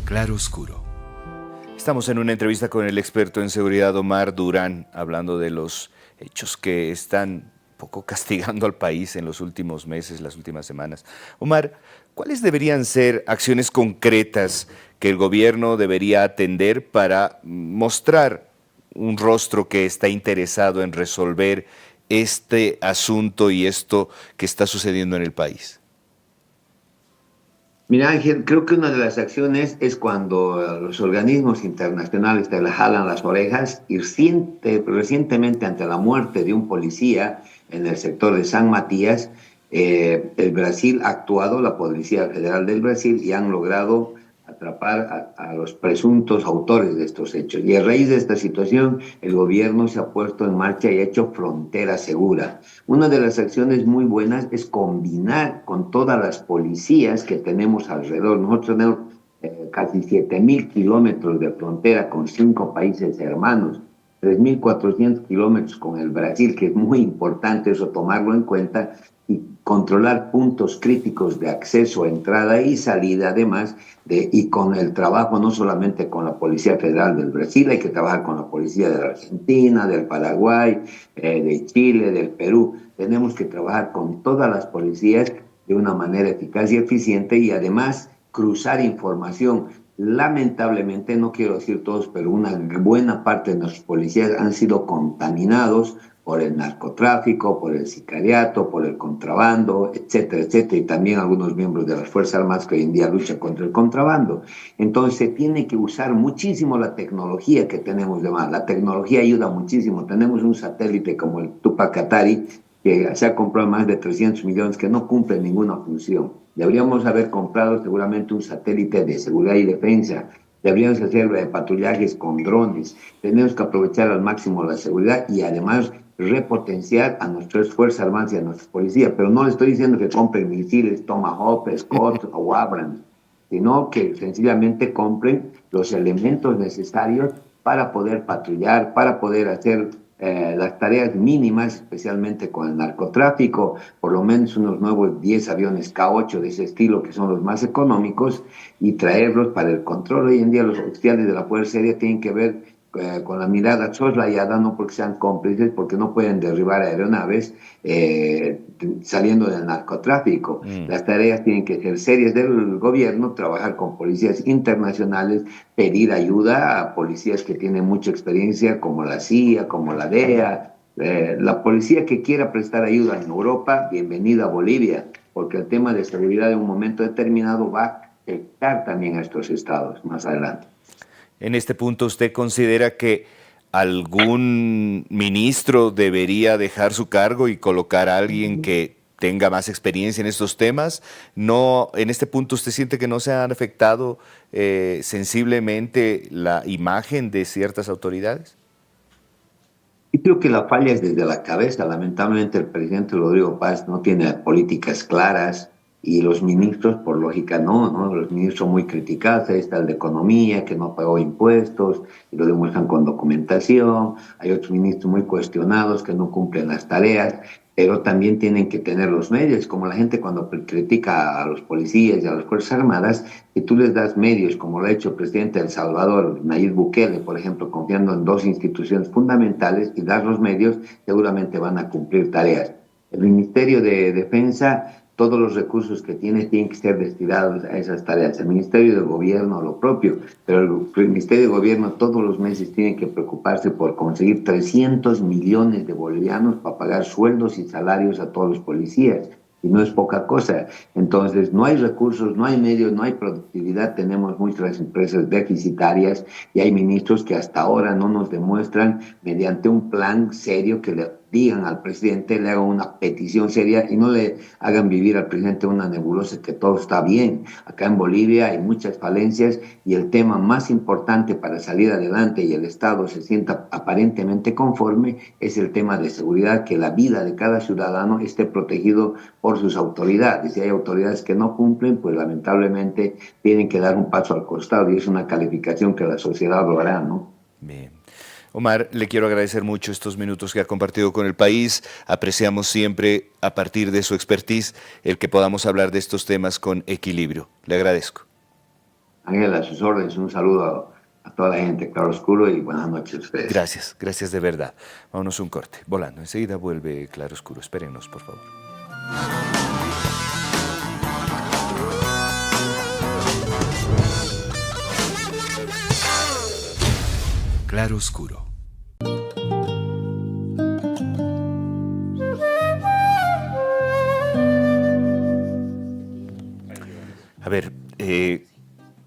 Claro Oscuro. Estamos en una entrevista con el experto en seguridad Omar Durán, hablando de los hechos que están un poco castigando al país en los últimos meses, las últimas semanas. Omar, ¿cuáles deberían ser acciones concretas que el gobierno debería atender para mostrar un rostro que está interesado en resolver este asunto y esto que está sucediendo en el país? Mira, Ángel, creo que una de las acciones es cuando los organismos internacionales te jalan las orejas y recientemente ante la muerte de un policía en el sector de San Matías, el Brasil ha actuado, la Policía Federal del Brasil, y han logrado atrapar a los presuntos autores de estos hechos. Y a raíz de esta situación, el gobierno se ha puesto en marcha y ha hecho frontera segura. Una de las acciones muy buenas es combinar con todas las policías que tenemos alrededor. Nosotros tenemos casi 7,000 kilómetros de frontera con 5 países hermanos, 3,400 kilómetros con el Brasil, que es muy importante eso tomarlo en cuenta, y controlar puntos críticos de acceso, entrada y salida, además, y con el trabajo no solamente con la Policía Federal del Brasil, hay que trabajar con la Policía de la Argentina, del Paraguay, de Chile, del Perú. Tenemos que trabajar con todas las policías de una manera eficaz y eficiente y además cruzar información. Lamentablemente, no quiero decir todos, pero una buena parte de nuestros policías han sido contaminados por el narcotráfico, por el sicariato, por el contrabando, etcétera, etcétera, y también algunos miembros de las Fuerzas Armadas que hoy en día luchan contra el contrabando. Entonces se tiene que usar muchísimo la tecnología que tenemos de más. La tecnología ayuda muchísimo. Tenemos un satélite como el Tupac Katari, que se ha comprado más de 300 millones, que no cumple ninguna función. Deberíamos haber comprado seguramente un satélite de seguridad y defensa. Deberíamos hacer patrullajes con drones. Tenemos que aprovechar al máximo la seguridad y además repotenciar a nuestras Fuerzas Armadas y a nuestras policías. Pero no le estoy diciendo que compren misiles Tomahawk, Scott o Abrams, sino que sencillamente compren los elementos necesarios para poder patrullar, para poder hacer las tareas mínimas, especialmente con el narcotráfico, por lo menos unos nuevos 10 aviones K-8 de ese estilo, que son los más económicos, y traerlos para el control. Hoy en día los oficiales de la Fuerza Aérea tienen que ver con la mirada soslayada, no porque sean cómplices, porque no pueden derribar aeronaves saliendo del narcotráfico. Las tareas tienen que ser serias del gobierno, trabajar con policías internacionales, pedir ayuda a policías que tienen mucha experiencia, como la CIA, como la DEA. La policía que quiera prestar ayuda en Europa, bienvenida a Bolivia, porque el tema de seguridad en un momento determinado va a afectar también a estos estados más adelante. En este punto, ¿usted considera que algún ministro debería dejar su cargo y colocar a alguien que tenga más experiencia en estos temas? No, en este punto, ¿usted siente que no se han afectado sensiblemente la imagen de ciertas autoridades? Y creo que la falla es desde la cabeza. Lamentablemente el presidente Rodrigo Paz no tiene políticas claras y los ministros, por lógica, no. Los ministros son muy criticados. Ahí está el de Economía, que no pagó impuestos, y lo demuestran con documentación. Hay otros ministros muy cuestionados que no cumplen las tareas, pero también tienen que tener los medios, como la gente cuando critica a los policías y a las Fuerzas Armadas, y tú les das medios, como lo ha hecho el presidente de El Salvador, Nayib Bukele, por ejemplo, confiando en 2 instituciones fundamentales, y dar los medios, seguramente van a cumplir tareas. El Ministerio de Defensa, todos los recursos que tiene tienen que ser destinados a esas tareas. El Ministerio de Gobierno lo propio, pero el Ministerio de Gobierno todos los meses tiene que preocuparse por conseguir 300 millones de bolivianos para pagar sueldos y salarios a todos los policías. Y no es poca cosa. Entonces, no hay recursos, no hay medios, no hay productividad. Tenemos muchas empresas deficitarias y hay ministros que hasta ahora no nos demuestran mediante un plan serio que le digan al presidente, le hagan una petición seria y no le hagan vivir al presidente una nebulosa que todo está bien. Acá en Bolivia hay muchas falencias y el tema más importante para salir adelante y el Estado se sienta aparentemente conforme es el tema de seguridad, que la vida de cada ciudadano esté protegido por sus autoridades. Si hay autoridades que no cumplen, pues lamentablemente tienen que dar un paso al costado y es una calificación que la sociedad lo hará, ¿no? Bien. Omar, le quiero agradecer mucho estos minutos que ha compartido con el país. Apreciamos siempre, a partir de su expertise, el que podamos hablar de estos temas con equilibrio. Le agradezco. Ángel, a sus órdenes, un saludo a toda la gente, Claroscuro, y buenas noches a ustedes. Gracias, gracias de verdad. Vámonos un corte, volando. Enseguida vuelve Claroscuro. Espérennos, por favor. Claroscuro. A ver,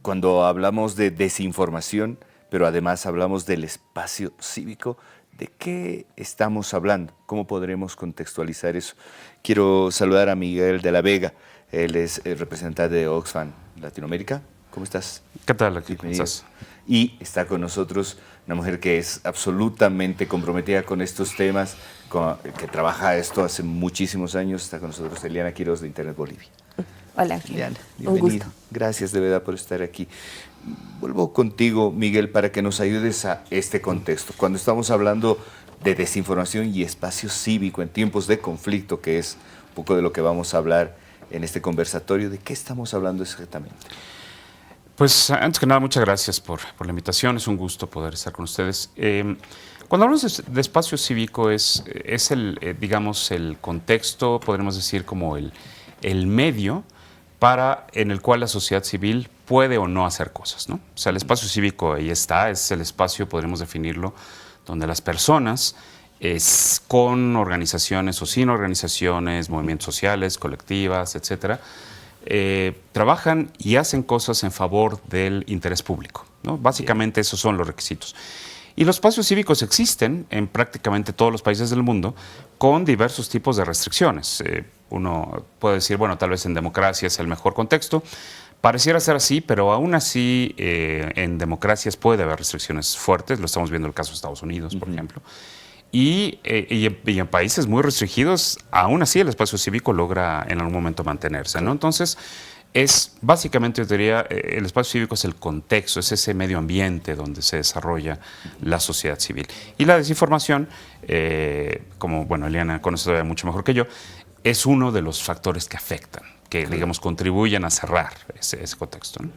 cuando hablamos de desinformación, pero además hablamos del espacio cívico, ¿de qué estamos hablando? ¿Cómo podremos contextualizar eso? Quiero saludar a Miguel de la Vega. Él es el representante de Oxfam Latinoamérica. ¿Cómo estás? ¿Qué tal? ¿Cómo estás? Y está con nosotros una mujer que es absolutamente comprometida con estos temas, que trabaja esto hace muchísimos años. Está con nosotros Eliana Quiroz de Internet Bolivia. Hola, Eliana, un gusto. Gracias de verdad por estar aquí. Vuelvo contigo, Miguel, para que nos ayudes a este contexto. Cuando estamos hablando de desinformación y espacio cívico en tiempos de conflicto, que es un poco de lo que vamos a hablar en este conversatorio, ¿de qué estamos hablando exactamente? Pues antes que nada, muchas gracias por la invitación. Es un gusto poder estar con ustedes. Cuando hablamos de espacio cívico es el, digamos, el contexto, podríamos decir como el medio en el cual la sociedad civil puede o no hacer cosas, ¿no? O sea, el espacio cívico ahí está, es el espacio, podríamos definirlo, donde las personas, con organizaciones o sin organizaciones, movimientos sociales, colectivas, etcétera, trabajan y hacen cosas en favor del interés público, ¿no? Básicamente esos son los requisitos. Y los espacios cívicos existen en prácticamente todos los países del mundo con diversos tipos de restricciones. Uno puede decir, bueno, tal vez en democracia es el mejor contexto. Pareciera ser así, pero aún así en democracias puede haber restricciones fuertes. Lo estamos viendo en el caso de Estados Unidos, por ejemplo. y en países muy restringidos, aún así el espacio cívico logra en algún momento mantenerse, ¿no? Entonces, es básicamente, yo diría, el espacio cívico es el contexto, es ese medio ambiente donde se desarrolla la sociedad civil. Y la desinformación, como, bueno, Eliana conoce todavía mucho mejor que yo, es uno de los factores que afectan, que, digamos, contribuyen a cerrar ese contexto, ¿no?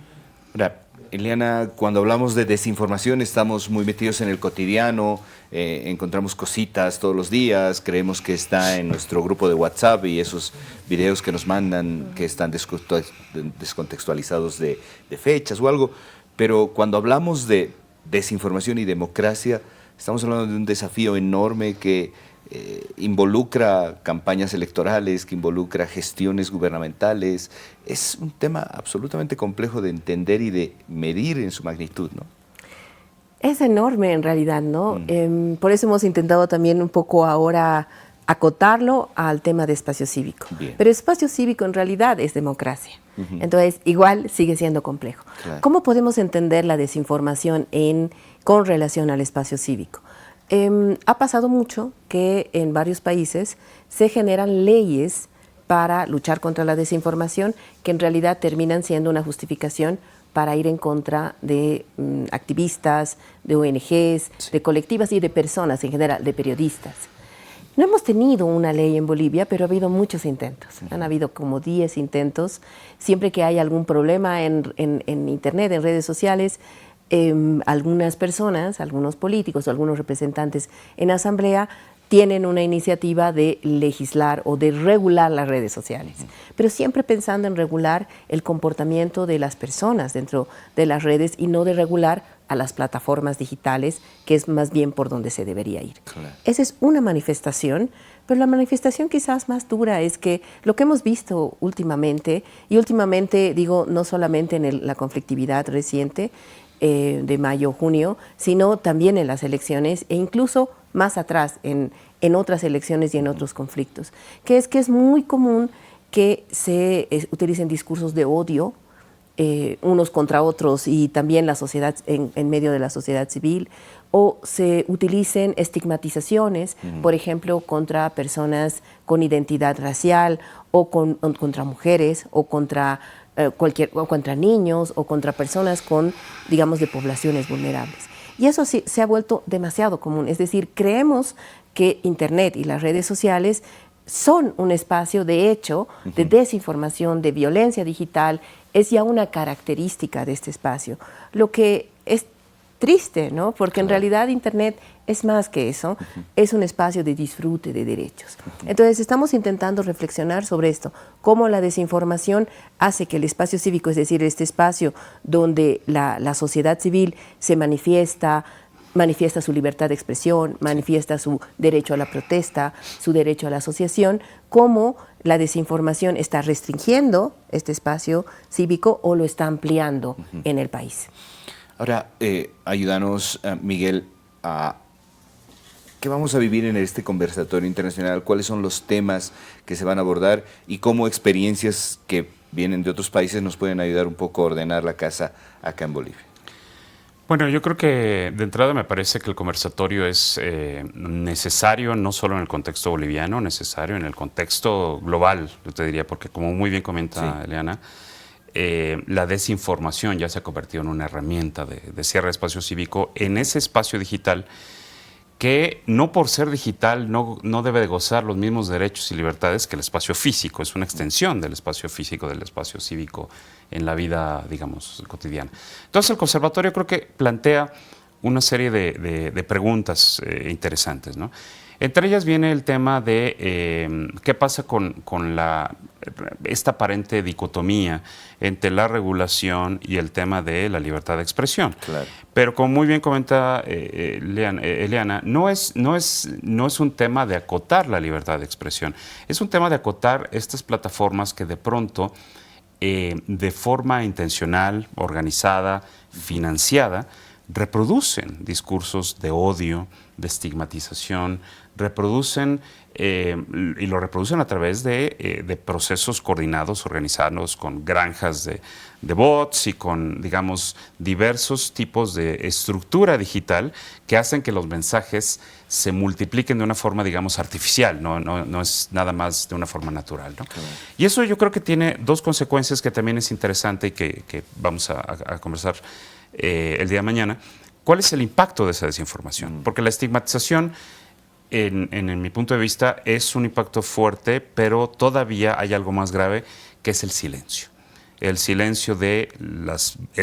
Ahora, Eliana, cuando hablamos de desinformación estamos muy metidos en el cotidiano, encontramos cositas todos los días, creemos que está en nuestro grupo de WhatsApp y esos videos que nos mandan que están descontextualizados de fechas o algo, pero cuando hablamos de desinformación y democracia, estamos hablando de un desafío enorme que involucra campañas electorales, que involucra gestiones gubernamentales. Es un tema absolutamente complejo de entender y de medir en su magnitud, ¿no? Es enorme en realidad, ¿no? Por eso hemos intentado también un poco ahora acotarlo al tema de espacio cívico. Bien. Pero espacio cívico en realidad es democracia. Entonces, igual sigue siendo complejo. Claro. ¿Cómo podemos entender la desinformación con relación al espacio cívico? Ha pasado mucho que en varios países se generan leyes para luchar contra la desinformación que en realidad terminan siendo una justificación para ir en contra de activistas, de ONGs, de colectivas y de personas en general, de periodistas. No hemos tenido una ley en Bolivia, pero ha habido muchos intentos. Han habido como 10 intentos. Siempre que hay algún problema en Internet, en redes sociales, algunas personas, algunos políticos o algunos representantes en asamblea tienen una iniciativa de legislar o de regular las redes sociales, pero siempre pensando en regular el comportamiento de las personas dentro de las redes y no de regular a las plataformas digitales, que es más bien por donde se debería ir. Claro. Esa es una manifestación, pero la manifestación quizás más dura es que lo que hemos visto últimamente, y últimamente digo no solamente en la conflictividad reciente, de mayo, junio, sino también en las elecciones e incluso más atrás en otras elecciones y en otros conflictos, que es muy común que se utilicen discursos de odio unos contra otros y también la sociedad en medio de la sociedad civil, o se utilicen estigmatizaciones, por ejemplo, contra personas con identidad racial o contra mujeres o contra contra niños o contra personas con, digamos, de poblaciones vulnerables. Y eso sí, se ha vuelto demasiado común. Es decir, creemos que Internet y las redes sociales son un espacio, de hecho, de desinformación, de violencia digital. Es ya una característica de este espacio. Lo que es triste, ¿no? Porque en realidad Internet es más que eso, es un espacio de disfrute de derechos. Entonces estamos intentando reflexionar sobre esto, cómo la desinformación hace que el espacio cívico, es decir, este espacio donde la sociedad civil se manifiesta su libertad de expresión, manifiesta su derecho a la protesta, su derecho a la asociación, cómo la desinformación está restringiendo este espacio cívico o lo está ampliando en el país. Ahora, ayúdanos, Miguel, a qué vamos a vivir en este conversatorio internacional, cuáles son los temas que se van a abordar y cómo experiencias que vienen de otros países nos pueden ayudar un poco a ordenar la casa acá en Bolivia. Bueno, yo creo que de entrada me parece que el conversatorio es necesario no solo en el contexto boliviano, necesario en el contexto global, yo te diría, porque como muy bien comenta Eliana, la desinformación ya se ha convertido en una herramienta de cierre de espacio cívico en ese espacio digital que no por ser digital no debe de gozar los mismos derechos y libertades que el espacio físico, es una extensión del espacio físico, del espacio cívico en la vida, digamos, cotidiana. Entonces el conservatorio creo que plantea una serie de preguntas interesantes, ¿no? Entre ellas viene el tema de qué pasa con esta aparente dicotomía entre la regulación y el tema de la libertad de expresión. Claro. Pero como muy bien comenta Eliana, no es un tema de acotar la libertad de expresión, es un tema de acotar estas plataformas que de pronto, de forma intencional, organizada, financiada, reproducen discursos de odio, de estigmatización, reproducen y lo reproducen a través de procesos coordinados, organizados con granjas de bots y con, digamos, diversos tipos de estructura digital que hacen que los mensajes se multipliquen de una forma, digamos, artificial, no es nada más de una forma natural, ¿no? Claro. Y eso yo creo que tiene dos consecuencias que también es interesante y que vamos a conversar el día de mañana. ¿Cuál es el impacto de esa desinformación? Porque la estigmatización, en mi punto de vista, es un impacto fuerte, pero todavía hay algo más grave, que es el silencio. El silencio de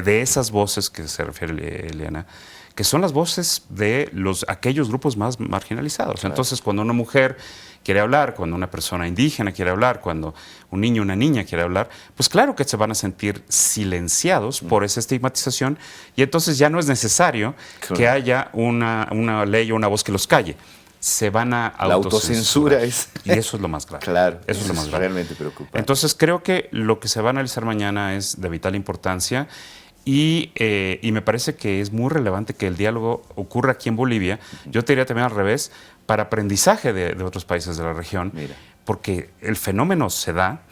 esas voces que se refiere Eliana, que son las voces de aquellos grupos más marginalizados. Claro. Entonces, cuando una mujer quiere hablar, cuando una persona indígena quiere hablar, cuando un niño o una niña quiere hablar, pues claro que se van a sentir silenciados por esa estigmatización, y entonces ya no es necesario que haya una ley o una voz que los calle. Se van a autocensurar. La autocensura es... Y eso es lo más grave. Claro, eso es lo más grave. Realmente preocupante. Entonces creo que lo que se va a analizar mañana es de vital importancia, y me parece que es muy relevante que el diálogo ocurra aquí en Bolivia. Yo te diría también al revés, para aprendizaje de otros países de la región. Mira. Porque el fenómeno se da,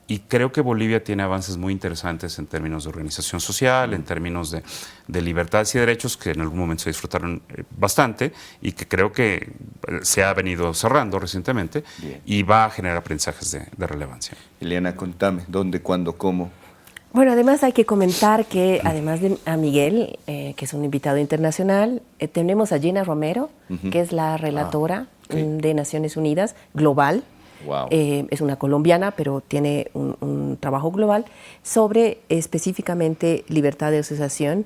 y creo que Bolivia tiene avances muy interesantes en términos de organización social, en términos de libertades y derechos, que en algún momento se disfrutaron bastante y que creo que se ha venido cerrando recientemente. Bien. Y va a generar aprendizajes de relevancia. Eliana, contame, ¿dónde, cuándo, cómo? Bueno, además hay que comentar que, además de a Miguel, que es un invitado internacional, tenemos a Gina Romero, que es la relatora de Naciones Unidas global. Wow. Es una colombiana, pero tiene un trabajo global sobre específicamente libertad de asociación,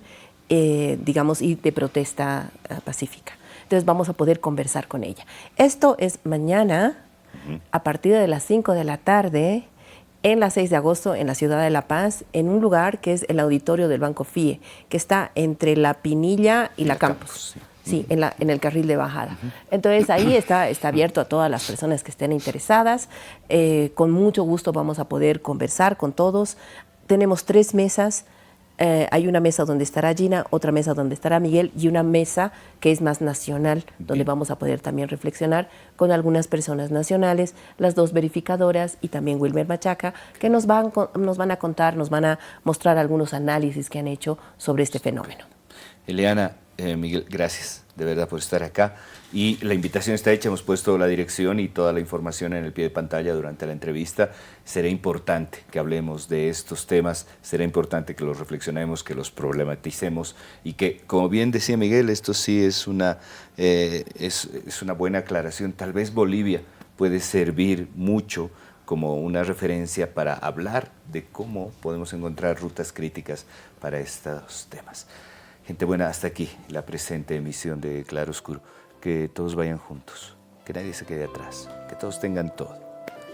digamos, y de protesta pacífica. Entonces vamos a poder conversar con ella. Esto es mañana, a partir de las 5 de la tarde, en la 6 de agosto, en la ciudad de La Paz, en un lugar que es el auditorio del Banco FIE, que está entre La Pinilla y la Campus. Sí, en el carril de bajada. Entonces ahí está abierto a todas las personas que estén interesadas. Con mucho gusto vamos a poder conversar con todos. Tenemos 3 mesas. Hay una mesa donde estará Gina, otra mesa donde estará Miguel, y una mesa que es más nacional, donde vamos a poder también reflexionar con algunas personas nacionales, las 2 verificadoras y también Wilmer Machaca, que nos van a contar, nos van a mostrar algunos análisis que han hecho sobre este fenómeno. Eliana, Miguel, gracias de verdad por estar acá. Y la invitación está hecha, hemos puesto la dirección y toda la información en el pie de pantalla durante la entrevista. Será importante que hablemos de estos temas, será importante que los reflexionemos, que los problematicemos, y que, como bien decía Miguel, esto sí es una buena aclaración. Tal vez Bolivia puede servir mucho como una referencia para hablar de cómo podemos encontrar rutas críticas para estos temas. Gente buena, hasta aquí la presente emisión de Claro Oscuro. Que todos vayan juntos, que nadie se quede atrás, que todos tengan todo,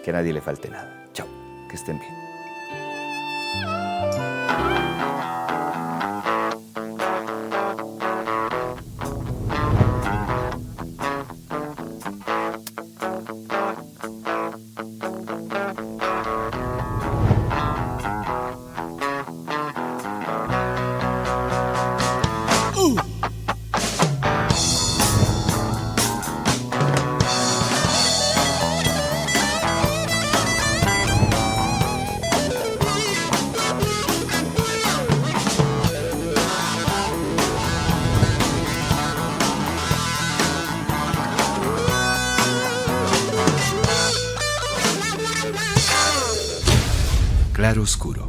que a nadie le falte nada. Chao, que estén bien. Claro Oscuro.